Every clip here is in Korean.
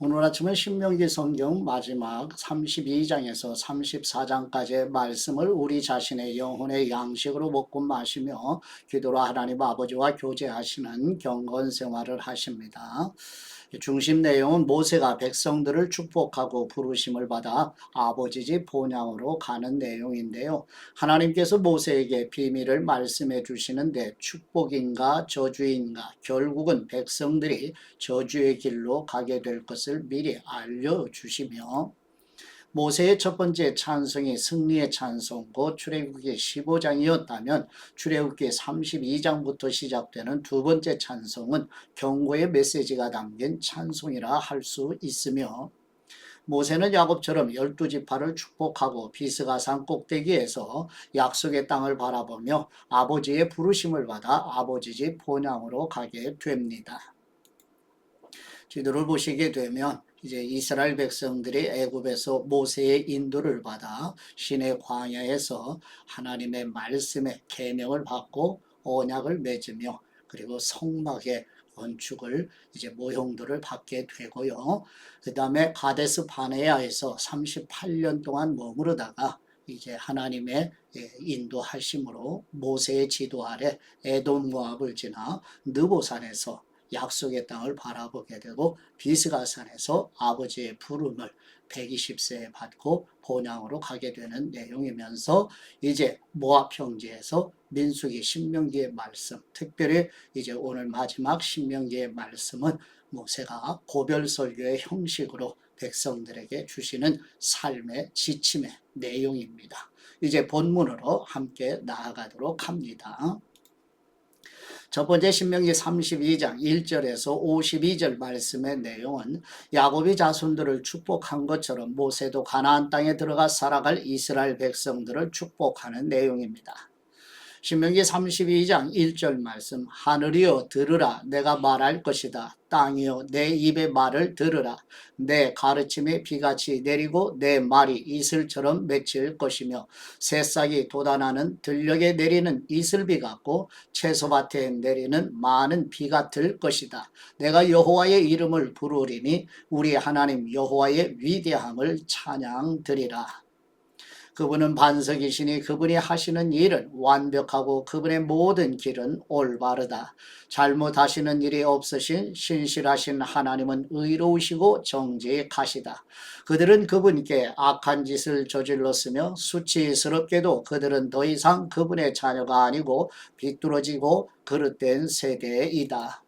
오늘 아침은 신명기 성경 마지막 32장에서 34장까지의 말씀을 우리 자신의 영혼의 양식으로 먹고 마시며 기도로 하나님 아버지와 교제하시는 경건 생활을 하십니다. 중심 내용은 모세가 백성들을 축복하고 부르심을 받아 아버지 집 본향으로 가는 내용인데요. 하나님께서 모세에게 비밀을 말씀해 주시는데 축복인가 저주인가 결국은 백성들이 저주의 길로 가게 될 것을 미리 알려주시며 모세의 첫 번째 찬송이 승리의 찬송, 곧 출애굽기 15장이었다면 출애굽기 32장부터 시작되는 두 번째 찬송은 경고의 메시지가 담긴 찬송이라 할 수 있으며 모세는 야곱처럼 12지파를 축복하고 비스가산 꼭대기에서 약속의 땅을 바라보며 아버지의 부르심을 받아 아버지 집 본향으로 가게 됩니다. 지도를 보시게 되면 이제 이스라엘 백성들이 애굽에서 모세의 인도를 받아 시내 광야에서 하나님의 말씀의 계명을 받고 언약을 맺으며 그리고 성막의 건축을 이제 모형들을 받게 되고요. 그 다음에 가데스 바네아에서 38년 동안 머무르다가 이제 하나님의 인도하심으로 모세의 지도 아래 에돔 모압을 지나 느보산에서 약속의 땅을 바라보게 되고 비스가산에서 아버지의 부름을 120세에 받고 본향으로 가게 되는 내용이면서 이제 모압 평지에서 민수기 신명기의 말씀, 특별히 이제 오늘 마지막 신명기의 말씀은 모세가 고별 설교의 형식으로 백성들에게 주시는 삶의 지침의 내용입니다. 이제 본문으로 함께 나아가도록 합니다. 첫 번째 신명기 32장 1절에서 52절 말씀의 내용은 야곱이 자손들을 축복한 것처럼 모세도 가나안 땅에 들어가 살아갈 이스라엘 백성들을 축복하는 내용입니다. 신명기 32장 1절 말씀, 하늘이여 들으라 내가 말할 것이다. 땅이여 내 입의 말을 들으라. 내 가르침이 비같이 내리고 내 말이 이슬처럼 맺힐 것이며 새싹이 돋아나는 들녘에 내리는 이슬비 같고 채소밭에 내리는 많은 비 같을 것이다. 내가 여호와의 이름을 부르리니 우리 하나님 여호와의 위대함을 찬양드리라. 그분은 반석이시니 그분이 하시는 일은 완벽하고 그분의 모든 길은 올바르다. 잘못하시는 일이 없으신 신실하신 하나님은 의로우시고 정직하시다. 그들은 그분께 악한 짓을 저질렀으며 수치스럽게도 그들은 더 이상 그분의 자녀가 아니고 비뚤어지고 그릇된 세대이다.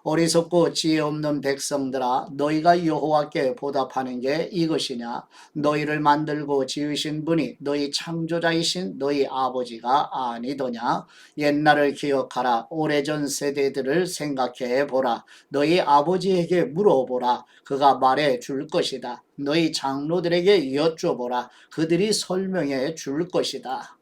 어리석고 지혜 없는 백성들아 너희가 여호와께 보답하는 게 이것이냐. 너희를 만들고 지으신 분이 너희 창조자이신 너희 아버지가 아니더냐. 옛날을 기억하라. 오래전 세대들을 생각해 보라. 너희 아버지에게 물어보라. 그가 말해 줄 것이다. 너희 장로들에게 여쭤보라. 그들이 설명해 줄 것이다.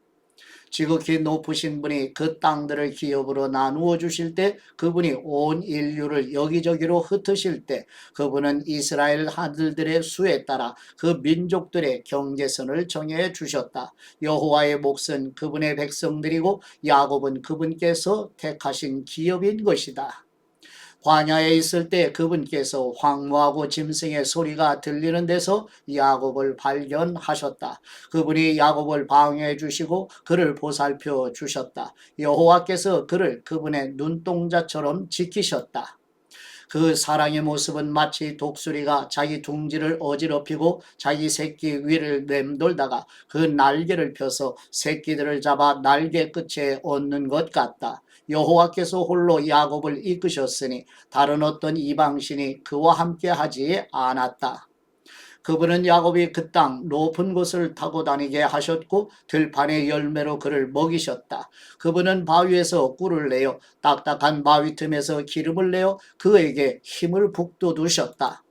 지극히 높으신 분이 그 땅들을 기업으로 나누어 주실 때 그분이 온 인류를 여기저기로 흩으실 때 그분은 이스라엘 아들들의 수에 따라 그 민족들의 경계선을 정해 주셨다. 여호와의 몫은 그분의 백성들이고 야곱은 그분께서 택하신 기업인 것이다. 광야에 있을 때 그분께서 황무하고 짐승의 소리가 들리는 데서 야곱을 발견하셨다. 그분이 야곱을 방해해 주시고 그를 보살펴 주셨다. 여호와께서 그를 그분의 눈동자처럼 지키셨다. 그 사랑의 모습은 마치 독수리가 자기 둥지를 어지럽히고 자기 새끼 위를 맴돌다가 그 날개를 펴서 새끼들을 잡아 날개 끝에 얹는 것 같다. 여호와께서 홀로 야곱을 이끄셨으니 다른 어떤 이방신이 그와 함께 하지 않았다. 그분은 야곱이 그 땅 높은 곳을 타고 다니게 하셨고 들판의 열매로 그를 먹이셨다. 그분은 바위에서 꿀을 내어 딱딱한 바위 틈에서 기름을 내어 그에게 힘을 북돋우셨다.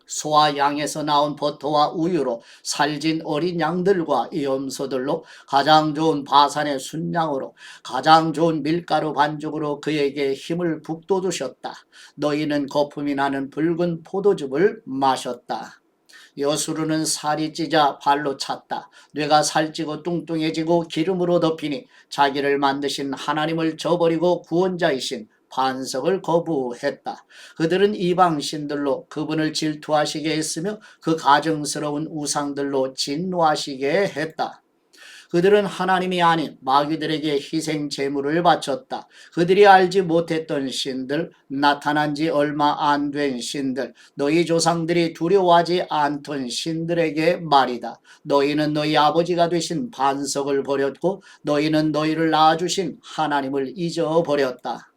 소와 양에서 나온 버터와 우유로 살진 어린 양들과 염소들로 가장 좋은 바산의 순양으로 가장 좋은 밀가루 반죽으로 그에게 힘을 북돋우셨다. 너희는 거품이 나는 붉은 포도즙을 마셨다. 여수르는 살이 찌자 발로 찼다. 뇌가 살찌고 뚱뚱해지고 기름으로 덮이니 자기를 만드신 하나님을 저버리고 구원자이신 반석을 거부했다. 그들은 이방 신들로 그분을 질투하시게 했으며 그 가증스러운 우상들로 진노하시게 했다. 그들은 하나님이 아닌 마귀들에게 희생 제물을 바쳤다. 그들이 알지 못했던 신들, 나타난 지 얼마 안 된 신들, 너희 조상들이 두려워하지 않던 신들에게 말이다. 너희는 너희 아버지가 되신 반석을 버렸고 너희는 너희를 낳아주신 하나님을 잊어버렸다.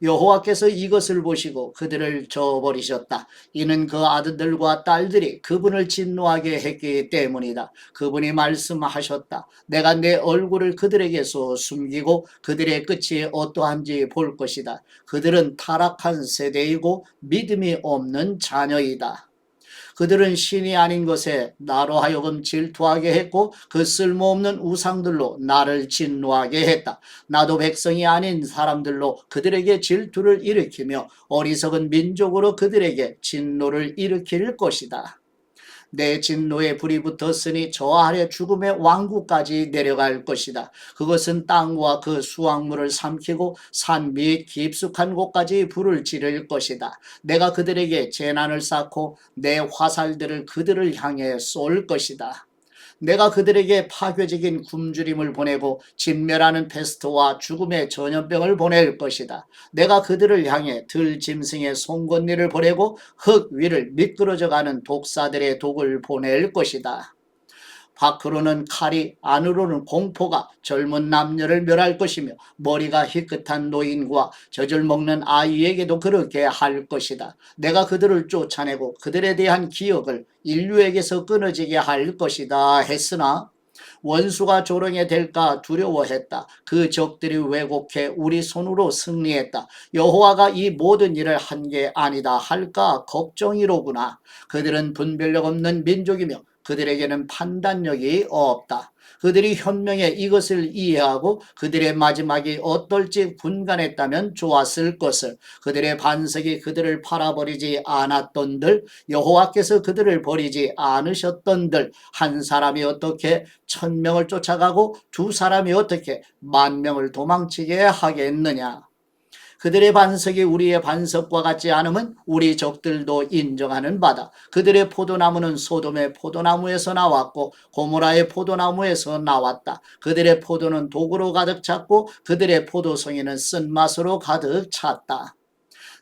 여호와께서 이것을 보시고 그들을 저버리셨다. 이는 그 아들들과 딸들이 그분을 진노하게 했기 때문이다. 그분이 말씀하셨다. 내가 내 얼굴을 그들에게서 숨기고 그들의 끝이 어떠한지 볼 것이다. 그들은 타락한 세대이고 믿음이 없는 자녀이다. 그들은 신이 아닌 것에 나로 하여금 질투하게 했고 그 쓸모없는 우상들로 나를 진노하게 했다. 나도 백성이 아닌 사람들로 그들에게 질투를 일으키며 어리석은 민족으로 그들에게 진노를 일으킬 것이다. 내 진노에 불이 붙었으니 저 아래 죽음의 왕국까지 내려갈 것이다. 그것은 땅과 그 수확물을 삼키고 산 및 깊숙한 곳까지 불을 지를 것이다. 내가 그들에게 재난을 쌓고 내 화살들을 그들을 향해 쏠 것이다. 내가 그들에게 파괴적인 굶주림을 보내고 진멸하는 페스트와 죽음의 전염병을 보낼 것이다. 내가 그들을 향해 들짐승의 송곳니를 보내고 흙 위를 미끄러져가는 독사들의 독을 보낼 것이다. 밖으로는 칼이 안으로는 공포가 젊은 남녀를 멸할 것이며 머리가 희끗한 노인과 젖을 먹는 아이에게도 그렇게 할 것이다. 내가 그들을 쫓아내고 그들에 대한 기억을 인류에게서 끊어지게 할 것이다 했으나 원수가 조롱이 될까 두려워했다. 그 적들이 왜곡해 우리 손으로 승리했다. 여호와가 이 모든 일을 한 게 아니다 할까 걱정이로구나. 그들은 분별력 없는 민족이며 그들에게는 판단력이 없다. 그들이 현명해 이것을 이해하고 그들의 마지막이 어떨지 분간했다면 좋았을 것을. 그들의 반석이 그들을 팔아버리지 않았던들, 여호와께서 그들을 버리지 않으셨던들, 한 사람이 어떻게 1000명을 쫓아가고 두 사람이 어떻게 10,000명을 도망치게 하겠느냐. 그들의 반석이 우리의 반석과 같지 않음은 우리 적들도 인정하는 바다. 그들의 포도나무는 소돔의 포도나무에서 나왔고 고모라의 포도나무에서 나왔다. 그들의 포도는 독으로 가득 찼고 그들의 포도송이는 쓴맛으로 가득 찼다.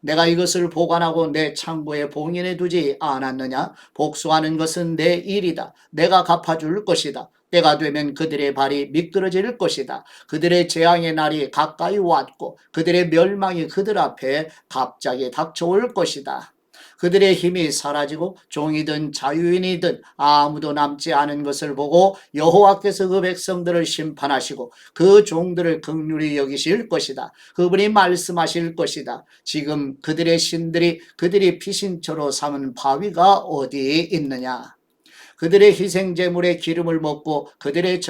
내가 이것을 보관하고 내 창고에 봉인해 두지 않았느냐? 복수하는 것은 내 일이다. 내가 갚아줄 것이다. 때가 되면 그들의 발이 미끄러질 것이다. 그들의 재앙의 날이 가까이 왔고 그들의 멸망이 그들 앞에 갑자기 닥쳐올 것이다. 그들의 힘이 사라지고 종이든 자유인이든 아무도 남지 않은 것을 보고 여호와께서 그 백성들을 심판하시고 그 종들을 긍휼히 여기실 것이다. 그분이 말씀하실 것이다. 지금 그들의 신들이 그들이 피신처로 삼은 바위가 어디 있느냐. 그들의 희생제물의 기름을 먹고 그들의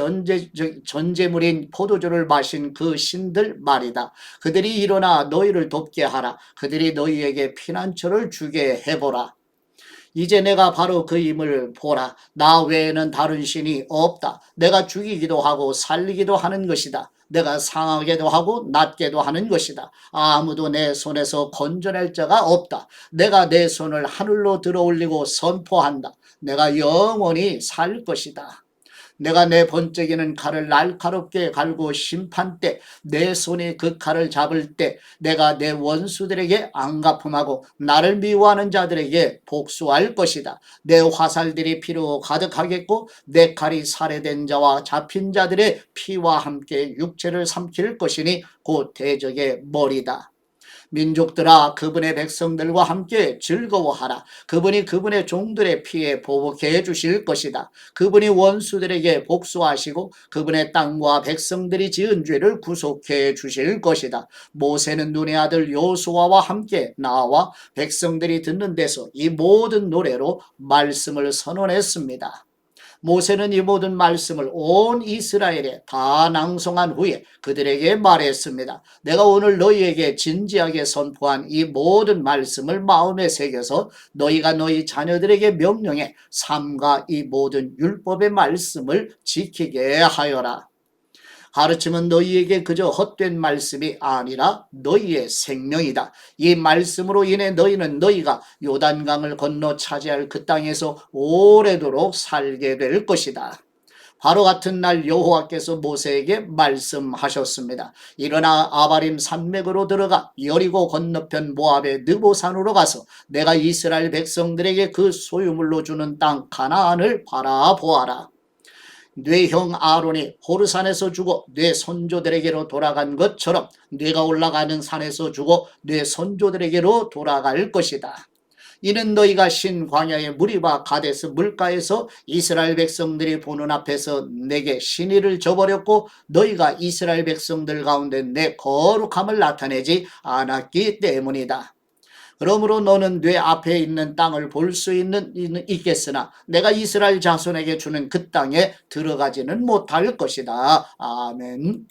전제물인 포도주를 마신 그 신들 말이다. 그들이 일어나 너희를 돕게 하라. 그들이 너희에게 피난처를 주게 해보라. 이제 내가 바로 그 힘을 보라. 나 외에는 다른 신이 없다. 내가 죽이기도 하고 살리기도 하는 것이다. 내가 상하게도 하고 낮게도 하는 것이다. 아무도 내 손에서 건져낼 자가 없다. 내가 내 손을 하늘로 들어올리고 선포한다. 내가 영원히 살 것이다. 내가 내 번쩍이는 칼을 날카롭게 갈고 심판 때 내 손이 그 칼을 잡을 때 내가 내 원수들에게 앙가품하고 나를 미워하는 자들에게 복수할 것이다. 내 화살들이 피로 가득하겠고 내 칼이 살해된 자와 잡힌 자들의 피와 함께 육체를 삼킬 것이니 곧 대적의 머리다. 민족들아 그분의 백성들과 함께 즐거워하라. 그분이 그분의 종들의 피에 보복해 주실 것이다. 그분이 원수들에게 복수하시고 그분의 땅과 백성들이 지은 죄를 구속해 주실 것이다. 모세는 눈의 아들 여호수아와 함께 나와 백성들이 듣는 데서 이 모든 노래로 말씀을 선언했습니다. 모세는 이 모든 말씀을 온 이스라엘에 다 낭송한 후에 그들에게 말했습니다. 내가 오늘 너희에게 진지하게 선포한 이 모든 말씀을 마음에 새겨서 너희가 너희 자녀들에게 명령해 삼가 이 모든 율법의 말씀을 지키게 하여라. 가르침은 너희에게 그저 헛된 말씀이 아니라 너희의 생명이다. 이 말씀으로 인해 너희는 너희가 요단강을 건너 차지할 그 땅에서 오래도록 살게 될 것이다. 바로 같은 날 여호와께서 모세에게 말씀하셨습니다. 일어나 아바림 산맥으로 들어가 여리고 건너편 모압의 느보산으로 가서 내가 이스라엘 백성들에게 그 소유물로 주는 땅 가나안을 바라보아라. 네 형 아론이 호르산에서 죽어 네 선조들에게로 돌아간 것처럼 네가 올라가는 산에서 죽어 네 선조들에게로 돌아갈 것이다. 이는 너희가 신 광야의 무리바 가데스 물가에서 이스라엘 백성들이 보는 앞에서 내게 신의를 저버렸고 너희가 이스라엘 백성들 가운데 내 거룩함을 나타내지 않았기 때문이다. 그러므로 너는 뇌 앞에 있는 땅을 볼 수 있겠으나 내가 이스라엘 자손에게 주는 그 땅에 들어가지는 못할 것이다. 아멘.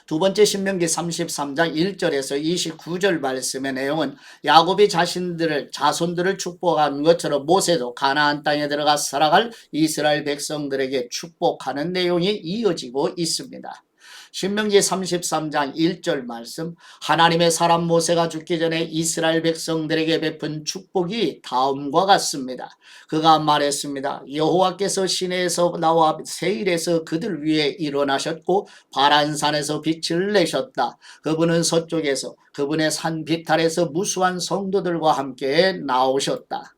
두 번째 신명기 33장 1절에서 29절 말씀의 내용은 야곱이 자손들을 축복한 것처럼 모세도 가나안 땅에 들어가 살아갈 이스라엘 백성들에게 축복하는 내용이 이어지고 있습니다. 신명기 33장 1절 말씀, 하나님의 사람 모세가 죽기 전에 이스라엘 백성들에게 베푼 축복이 다음과 같습니다. 그가 말했습니다. 여호와께서 시내에서 나와 세일에서 그들 위에 일어나셨고 바란산에서 빛을 내셨다. 그분은 서쪽에서 그분의 산 비탈에서 무수한 성도들과 함께 나오셨다.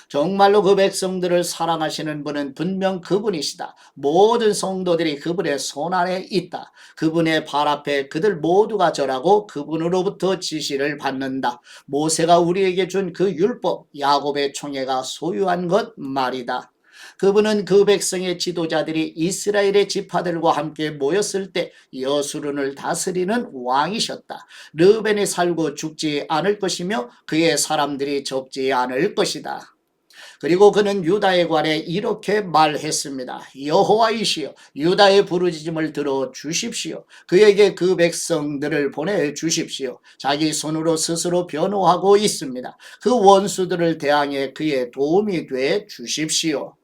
정말로 그 백성들을 사랑하시는 분은 분명 그분이시다. 모든 성도들이 그분의 손안에 있다. 그분의 발 앞에 그들 모두가 절하고 그분으로부터 지시를 받는다. 모세가 우리에게 준 그 율법, 야곱의 총회가 소유한 것 말이다. 그분은 그 백성의 지도자들이 이스라엘의 지파들과 함께 모였을 때 여수론을 다스리는 왕이셨다. 르벤이 살고 죽지 않을 것이며 그의 사람들이 적지 않을 것이다. 그리고 그는 유다에 관해 이렇게 말했습니다. 여호와이시여 유다의 부르짖음을 들어 주십시오. 그에게 그 백성들을 보내주십시오. 자기 손으로 스스로 변호하고 있습니다. 그 원수들을 대항해 그의 도움이 돼 주십시오.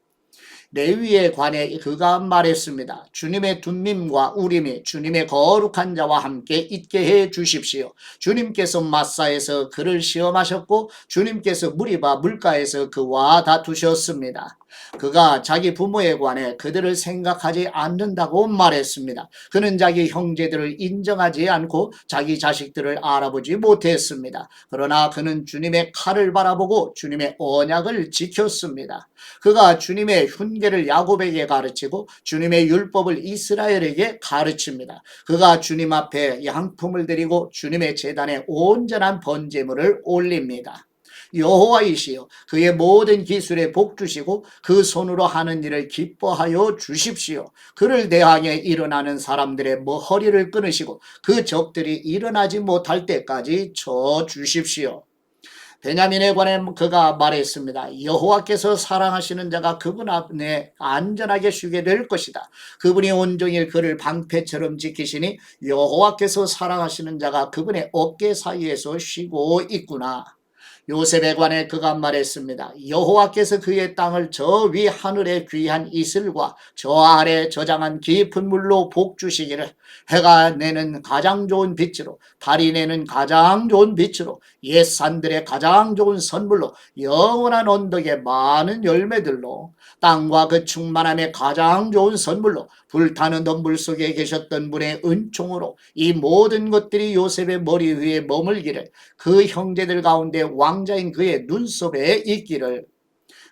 레위에 관해 그가 말했습니다. 주님의 둠밈과 우림이 주님의 거룩한 자와 함께 있게 해 주십시오. 주님께서 마사에서 그를 시험하셨고 주님께서 무리바 물가에서 그와 다투셨습니다. 그가 자기 부모에 관해 그들을 생각하지 않는다고 말했습니다. 그는 자기 형제들을 인정하지 않고 자기 자식들을 알아보지 못했습니다. 그러나 그는 주님의 칼을 바라보고 주님의 언약을 지켰습니다. 그가 주님의 훈계를 야곱에게 가르치고 주님의 율법을 이스라엘에게 가르칩니다. 그가 주님 앞에 양품을 드리고 주님의 제단에 온전한 번제물을 올립니다. 여호와이시여 그의 모든 기술에 복 주시고 그 손으로 하는 일을 기뻐하여 주십시오. 그를 대항해 일어나는 사람들의 허리를 끊으시고 그 적들이 일어나지 못할 때까지 쳐 주십시오. 베냐민에 관해 그가 말했습니다. 여호와께서 사랑하시는 자가 그분 안에 안전하게 쉬게 될 것이다. 그분이 온종일 그를 방패처럼 지키시니 여호와께서 사랑하시는 자가 그분의 어깨 사이에서 쉬고 있구나. 요셉에 관해 그가 말했습니다. 여호와께서 그의 땅을 저 위 하늘의 귀한 이슬과 저 아래 저장한 깊은 물로 복 주시기를 해가 내는 가장 좋은 빛으로 달이 내는 가장 좋은 빛으로 옛 산들의 가장 좋은 선물로 영원한 언덕의 많은 열매들로 땅과 그 충만함의 가장 좋은 선물로 불타는 덤불 속에 계셨던 분의 은총으로 이 모든 것들이 요셉의 머리 위에 머물기를 그 형제들 가운데 왕자인 그의 눈썹에 있기를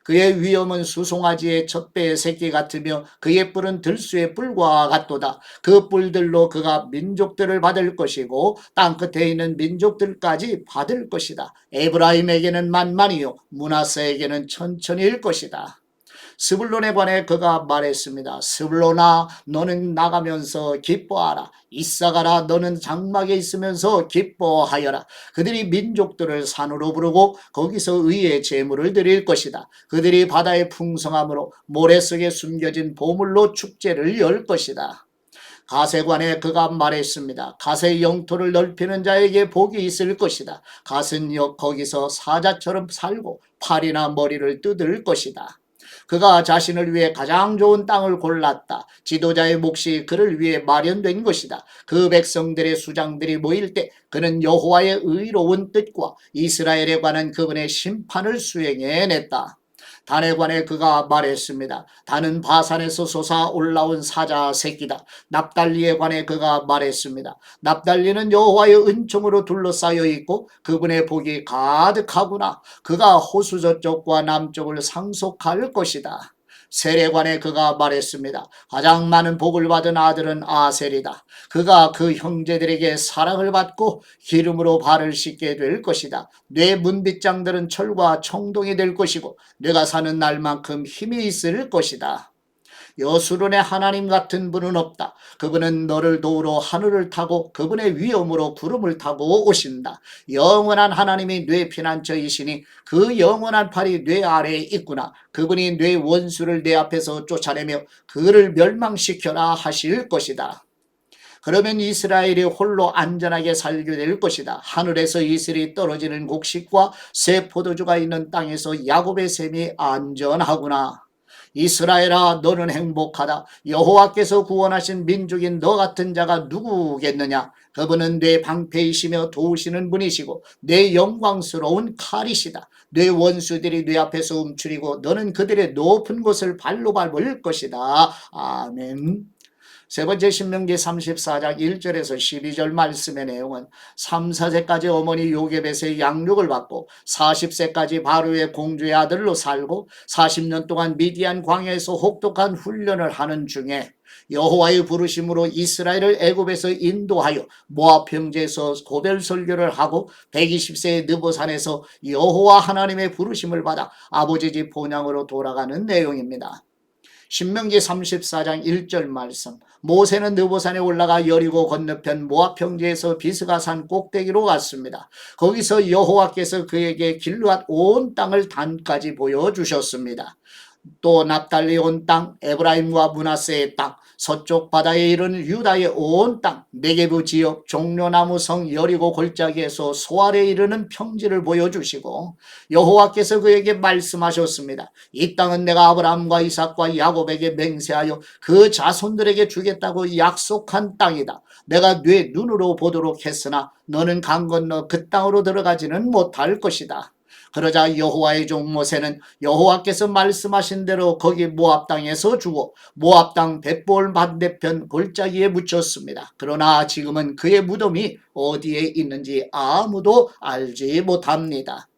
그의 위엄은 수송아지의 첫 배의 새끼 같으며 그의 뿔은 들수의 뿔과 같도다. 그 뿔들로 그가 민족들을 받을 것이고 땅끝에 있는 민족들까지 받을 것이다. 에브라임에게는 만만이요 므낫세에게는 천천히일 것이다. 스불론에 관해 그가 말했습니다. 스불론아 너는 나가면서 기뻐하라. 이사가라 너는 장막에 있으면서 기뻐하여라. 그들이 민족들을 산으로 부르고 거기서 의의 제물을 드릴 것이다. 그들이 바다의 풍성함으로 모래 속에 숨겨진 보물로 축제를 열 것이다. 갓에 관해 그가 말했습니다. 갓의 영토를 넓히는 자에게 복이 있을 것이다. 갓은 거기서 사자처럼 살고 팔이나 머리를 뜯을 것이다. 그가 자신을 위해 가장 좋은 땅을 골랐다. 지도자의 몫이 그를 위해 마련된 것이다. 그 백성들의 수장들이 모일 때 그는 여호와의 의로운 뜻과 이스라엘에 관한 그분의 심판을 수행해냈다. 단에 관해 그가 말했습니다. 단은 바산에서 솟아 올라온 사자 새끼다. 납달리에 관해 그가 말했습니다. 납달리는 여호와의 은총으로 둘러싸여 있고 그분의 복이 가득하구나. 그가 호수 저쪽과 남쪽을 상속할 것이다. 셀에 관해 그가 말했습니다. 가장 많은 복을 받은 아들은 아셀이다. 그가 그 형제들에게 사랑을 받고 기름으로 발을 씻게 될 것이다. 뇌 문빗장들은 철과 청동이 될 것이고 내가 사는 날만큼 힘이 있을 것이다. 여수론의 하나님 같은 분은 없다. 그분은 너를 도우러 하늘을 타고 그분의 위엄으로 구름을 타고 오신다. 영원한 하나님이 뇌 피난처이시니 그 영원한 팔이 뇌 아래에 있구나. 그분이 뇌 원수를 내 앞에서 쫓아내며 그를 멸망시켜라 하실 것이다. 그러면 이스라엘이 홀로 안전하게 살게 될 것이다. 하늘에서 이슬이 떨어지는 곡식과 새 포도주가 있는 땅에서 야곱의 샘이 안전하구나. 이스라엘아 너는 행복하다. 여호와께서 구원하신 민족인 너 같은 자가 누구겠느냐. 그분은 내 방패이시며 도우시는 분이시고 내 영광스러운 칼이시다. 내 원수들이 내 앞에서 움츠리고 너는 그들의 높은 곳을 발로 밟을 것이다. 아멘. 세 번째 신명기 34장 1절에서 12절 말씀의 내용은 3, 4세까지 어머니 요게벳의 양육을 받고 40세까지 바로의 공주의 아들로 살고 40년 동안 미디안 광야에서 혹독한 훈련을 하는 중에 여호와의 부르심으로 이스라엘을 애굽에서 인도하여 모압 평지에서 고별 설교를 하고 120세의 느보산에서 여호와 하나님의 부르심을 받아 아버지 집 본향으로 돌아가는 내용입니다. 신명기 34장 1절 말씀. 모세는 느보산에 올라가 여리고 건너편 모압 평지에서 비스가산 꼭대기로 갔습니다. 거기서 여호와께서 그에게 길르앗 온 땅을 단까지 보여주셨습니다. 또 납달리 온 땅, 에브라임과 므낫세의 땅, 서쪽 바다에 이르는 유다의 온 땅, 네게부 지역, 종려나무 성 여리고 골짜기에서 소알에 이르는 평지를 보여주시고 여호와께서 그에게 말씀하셨습니다. 이 땅은 내가 아브라함과 이삭과 야곱에게 맹세하여 그 자손들에게 주겠다고 약속한 땅이다. 내가 네 눈으로 보도록 했으나 너는 강 건너 그 땅으로 들어가지는 못할 것이다. 그러자 여호와의 종 모세는 여호와께서 말씀하신 대로 거기 모압 땅에서 주고 모압 땅 벳볼 반대편 골짜기에 묻혔습니다. 그러나 지금은 그의 무덤이 어디에 있는지 아무도 알지 못합니다.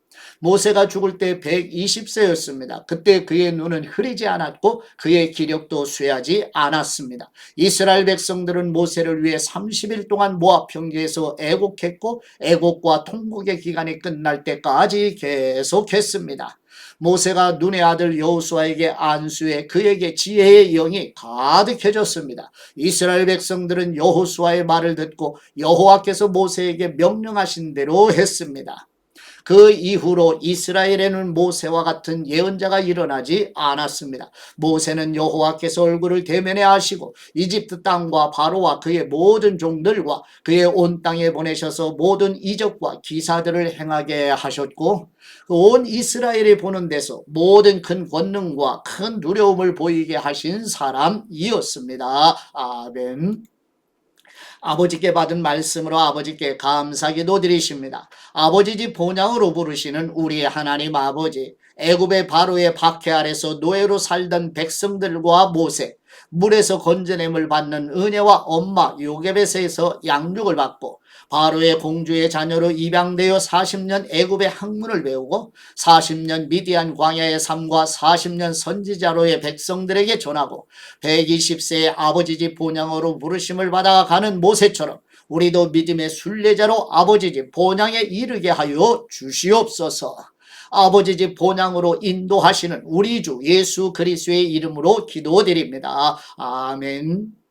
모세가 죽을 때 120세였습니다. 그때 그의 눈은 흐리지 않았고 그의 기력도 쇠하지 않았습니다. 이스라엘 백성들은 모세를 위해 30일 동안 모압 평지에서 애곡했고 애곡과 통곡의 기간이 끝날 때까지 계속했습니다. 모세가 눈의 아들 여호수아에게 안수해 그에게 지혜의 영이 가득해졌습니다. 이스라엘 백성들은 여호수아의 말을 듣고 여호와께서 모세에게 명령하신 대로 했습니다. 그 이후로 이스라엘에는 모세와 같은 예언자가 일어나지 않았습니다. 모세는 여호와께서 얼굴을 대면에 하시고 이집트 땅과 바로와 그의 모든 종들과 그의 온 땅에 보내셔서 모든 이적과 기사들을 행하게 하셨고 온 이스라엘이 보는 데서 모든 큰 권능과 큰 두려움을 보이게 하신 사람이었습니다. 아멘. 아버지께 받은 말씀으로 아버지께 감사기도 드리십니다. 아버지 집 본향으로 부르시는 우리 하나님 아버지, 애굽의 바로의 박해 아래서 노예로 살던 백성들과 모세, 물에서 건져냄을 받는 은혜와 엄마 요게벳에서 양육을 받고 바로의 공주의 자녀로 입양되어 40년 애굽의 학문을 배우고 40년 미디안 광야의 삶과 40년 선지자로의 백성들에게 전하고 120세의 아버지 집 본향으로 부르심을 받아가는 모세처럼 우리도 믿음의 순례자로 아버지 집 본향에 이르게 하여 주시옵소서. 아버지 집 본향으로 인도하시는 우리 주 예수 그리스도의 이름으로 기도드립니다. 아멘.